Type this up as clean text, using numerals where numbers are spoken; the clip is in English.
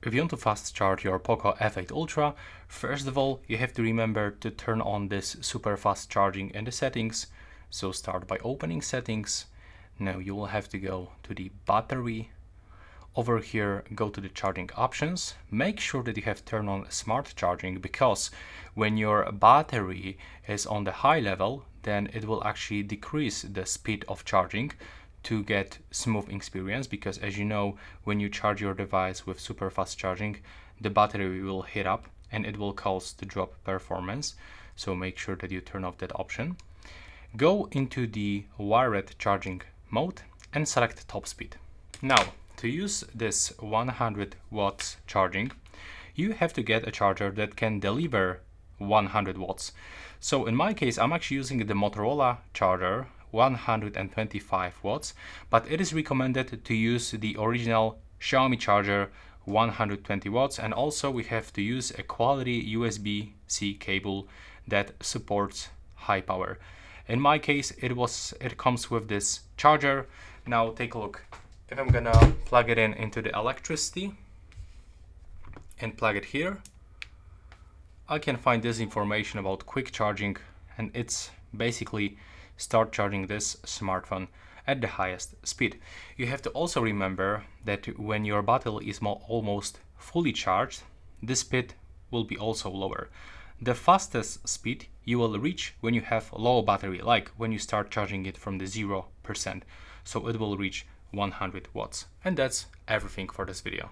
If you want to fast charge your Poco F8 Ultra, first of all, you have to remember to turn on this super fast charging in the settings. So start by opening settings. Now you will have to go to the battery. Over here, go to the charging options. Make sure that you have turned on smart charging, because when your battery is on the high level, then it will actually decrease the speed of charging to get smooth experience, because as you know, when you charge your device with super fast charging, the battery will heat up and it will cause to drop performance. So make sure that you turn off that option. Go into the wired charging mode and select top speed. Now, to use this 100 watts charging, you have to get a charger that can deliver 100 watts. So in my case, I'm actually using the Motorola charger, 125 watts, but it is recommended to use the original Xiaomi charger, 120 watts, and also we have to use a quality USB-C cable that supports high power. In my case, it comes with this charger. Now take a look. If I'm gonna plug it in into the electricity and plug it here, I can find this information about quick charging, and it's basically start charging this smartphone at the highest speed. You have to also remember that when your battery is almost fully charged, the speed will be also lower. The fastest speed you will reach when you have low battery, like when you start charging it from the 0%. So it will reach 100 watts. And that's everything for this video.